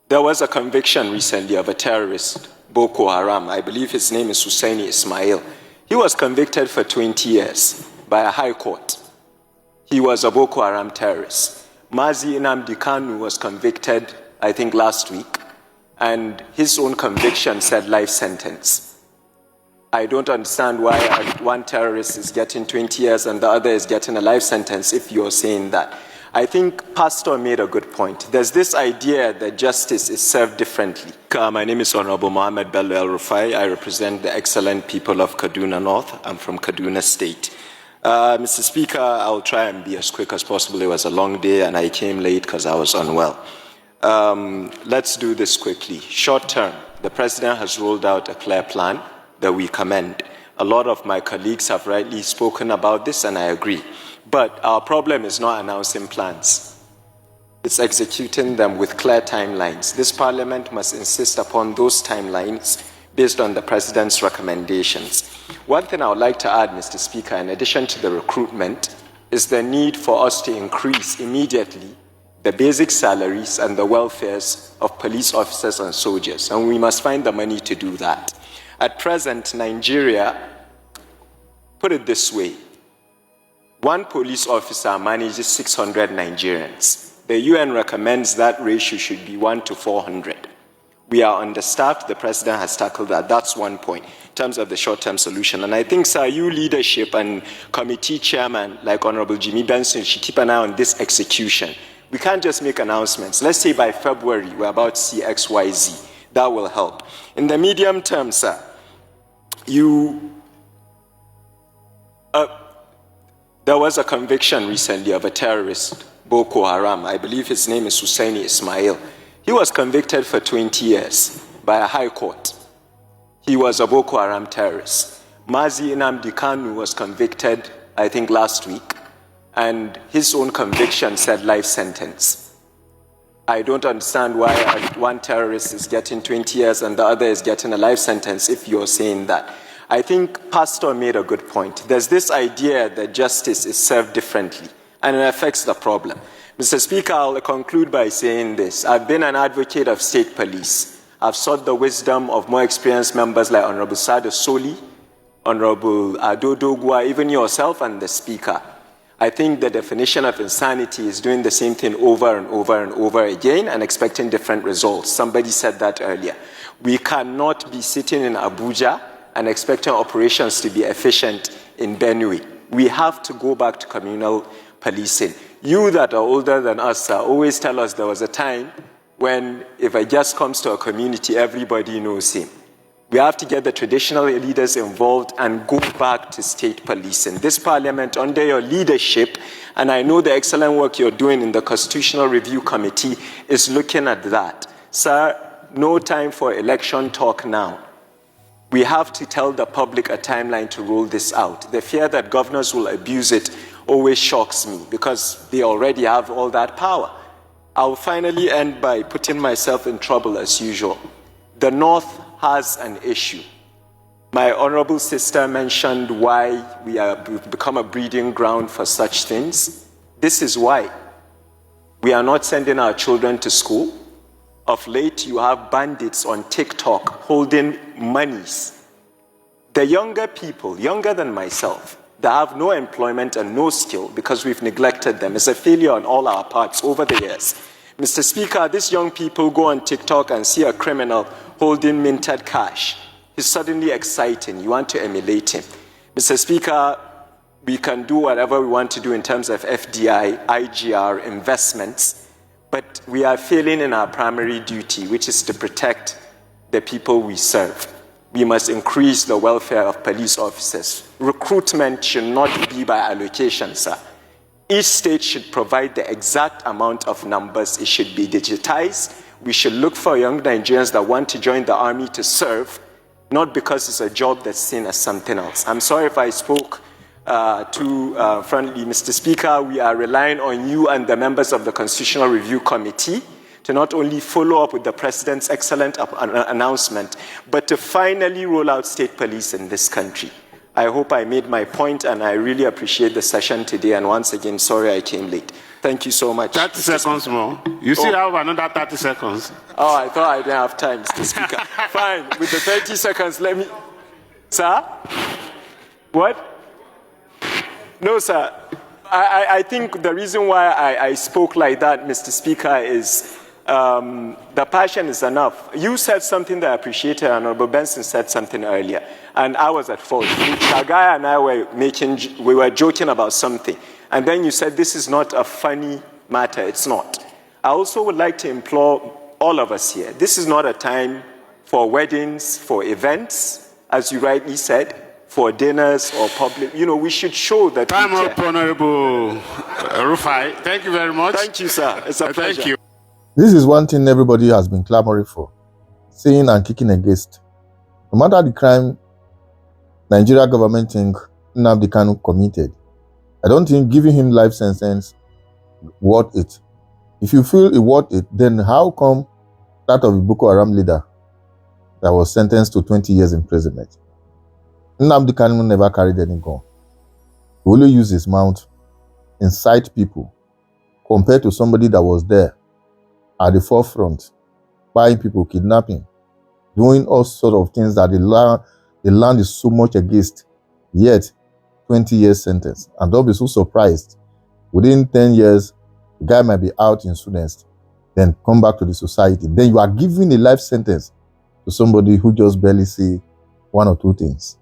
There was a conviction recently of a terrorist, Boko Haram. I believe his name is Hussaini Ismail. He was convicted for 20 years by a high court. He was a Boko Haram terrorist. Mazi Nnamdi Kanu was convicted, I think, last week, and his own conviction said life sentence. I don't understand why one terrorist is getting 20 years and the other is getting a life sentence if you're saying that. I think Pastor made a good point. There's this idea that justice is served differently. My name is Honorable Mohammed Bello El Rufai. I represent the excellent people of Kaduna North. I'm from Kaduna State. Mr. Speaker, I'll try and be as quick as possible. It was a long day and I came late because I was unwell. Let's do this quickly. Short term, the President has rolled out a clear plan that we commend. A lot of my colleagues have rightly spoken about this and I agree. But our problem is not announcing plans. It's executing them with clear timelines. This Parliament must insist upon those timelines based on the President's recommendations. One thing I would like to add, Mr. Speaker, in addition to the recruitment, is the need for us to increase immediately the basic salaries and the welfares of police officers and soldiers, and we must find the money to do that. At present, Nigeria, put it this way, one police officer manages 600 Nigerians. The UN recommends that ratio should be 1 to 400. We are understaffed. The President has tackled that. That's one point in terms of the short-term solution. And I think, sir, you leadership and committee chairman like Honorable Jimmy Benson should keep an eye on this execution. We can't just make announcements. Let's say by February we're about to see X, Y, Z. That will help. In the medium term, sir, there was a conviction recently of a terrorist, Boko Haram. I believe his name is Hussaini Ismail. He was convicted for 20 years by a high court. He was a Boko Haram terrorist. Mazi Nnamdi Kanu was convicted, I think, last week, and his own conviction said life sentence. I don't understand why one terrorist is getting 20 years and the other is getting a life sentence if you're saying that. I think Pastor made a good point. There's this idea that justice is served differently, and it affects the problem. Mr. Speaker, I'll conclude by saying this. I've been an advocate of state police. I've sought the wisdom of more experienced members like Honorable Sada Soli, Honorable Ado Dogwa, even yourself and the Speaker. I think the definition of insanity is doing the same thing over and over and over again and expecting different results. Somebody said that earlier. We cannot be sitting in Abuja and expecting operations to be efficient in Benue. We have to go back to communal policing. You that are older than us always tell us there was a time when if a guest comes to a community, everybody knows him. We have to get the traditional leaders involved and go back to state policing. This Parliament, under your leadership, and I know the excellent work you're doing in the Constitutional Review Committee, is looking at that. Sir, no time for election talk now. We have to tell the public a timeline to roll this out. The fear that governors will abuse it always shocks me because they already have all that power. I'll finally end by putting myself in trouble as usual. The North has an issue. My honorable sister mentioned why we've become a breeding ground for such things. This is why. We are not sending our children to school. Of late, you have bandits on TikTok holding monies. The younger people, younger than myself, that have no employment and no skill because we've neglected them, is a failure on all our parts over the years. Mr. Speaker, these young people go on TikTok and see a criminal holding minted cash. He's suddenly exciting. You want to emulate him. Mr. Speaker, we can do whatever we want to do in terms of FDI, IGR, investments, but we are failing in our primary duty, which is to protect the people we serve. We must increase the welfare of police officers. Recruitment should not be by allocation, sir. Each state should provide the exact amount of numbers. It should be digitized. We should look for young Nigerians that want to join the army to serve, not because it's a job that's seen as something else. I'm sorry if I spoke too friendly, Mr. Speaker. We are relying on you and the members of the Constitutional Review Committee to not only follow up with the President's excellent announcement, but to finally roll out state police in this country. I hope I made my point, and I really appreciate the session today. And once again, sorry I came late. Thank Thank you so much. 30 seconds more. You still have another 30 seconds. Oh, I thought I didn't have time, Mr. Speaker. Fine, with the 30 seconds, let me... Sir? What? No, sir. I think the reason why I spoke like that, Mr. Speaker, is the passion is enough. You said something that I appreciated, and Honorable Benson said something earlier, and I was at fault. Shagai and I were joking about something, and then you said this is not a funny matter. It's not. I also would like to implore all of us here. This is not a time for weddings, for events, as you rightly said, for dinners or public. You know, we should show that. Time up, Honorable Rufai. Thank you very much. Thank you, sir. It's a pleasure. Thank you. This is one thing everybody has been clamoring for, saying and kicking against. No matter the crime Nigeria government think Nnamdi Kanu committed, I don't think giving him life sentence worth it. If you feel it worth it, then how come that of the Boko Haram leader that was sentenced to 20 years imprisonment? Nnamdi Kanu never carried any gun. He only used his mouth, incite people, compared to somebody that was there at the forefront, buying people, kidnapping, doing all sorts of things that the land is so much against, yet 20 years sentence. And don't be so surprised. Within 10 years, the guy might be out in soonest, then come back to the society. Then you are giving a life sentence to somebody who just barely see one or two things.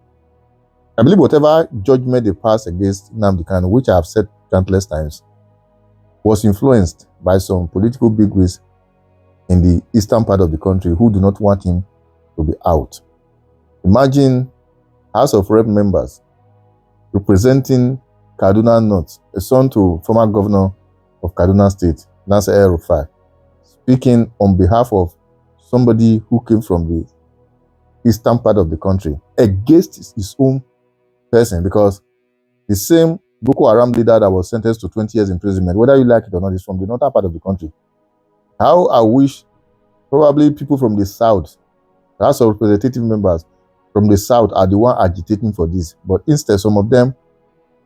I believe whatever judgment they passed against Nnamdi Kanu, which I have said countless times, was influenced by some political bigwigs in the eastern part of the country who do not want him to be out. Imagine House of Rep members representing Kaduna North, a son to former governor of Kaduna State, Nasir El-Rufai, speaking on behalf of somebody who came from the eastern part of the country against his own person, because the same Boko Haram leader that was sentenced to 20 years imprisonment, whether you like it or not, is from the northern part of the country. How I wish probably people from the south, House of Representative members from the south, are the one agitating for this. But instead, some of them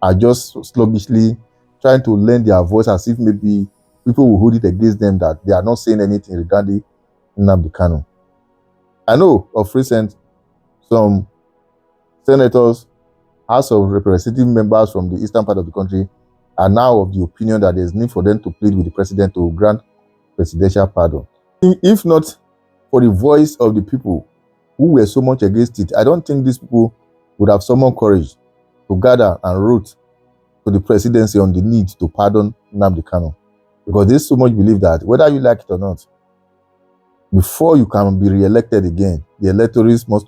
are just sluggishly trying to lend their voice as if maybe people will hold it against them that they are not saying anything regarding Nnamdi Kanu. I know of recent some senators, House of Representative members from the eastern part of the country are now of the opinion that there is need for them to plead with the president to grant presidential pardon. If not for the voice of the people who were so much against it, I don't think these people would have summoned courage to gather and wrote to the presidency on the need to pardon Nnamdi Kanu. Because they so much believe that, whether you like it or not, before you can be re-elected again, the electorates must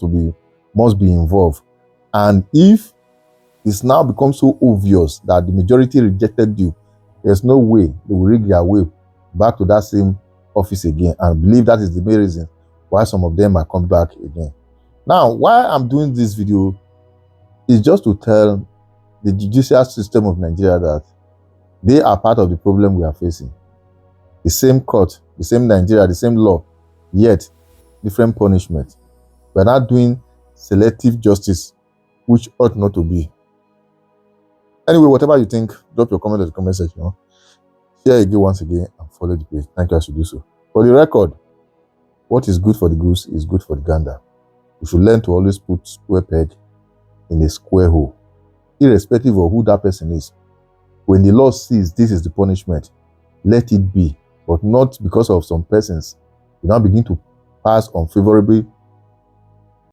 be involved. And if it's now become so obvious that the majority rejected you, there's no way they will rig their way back to that same office again. And I believe that is the main reason why some of them are coming back again. Now, why I'm doing this video is just to tell the judicial system of Nigeria that they are part of the problem we are facing. The same court, the same Nigeria, the same law, yet different punishment. We're not doing selective justice, which ought not to be. Anyway, whatever you think, drop your comment in the comment section. Share again once again and follow the page. Thank you as you do so. For the record, what is good for the goose is good for the gander. We should learn to always put square peg in a square hole, irrespective of who that person is. When the law says this is the punishment, let it be, but not because of some persons. You now begin to pass unfavorable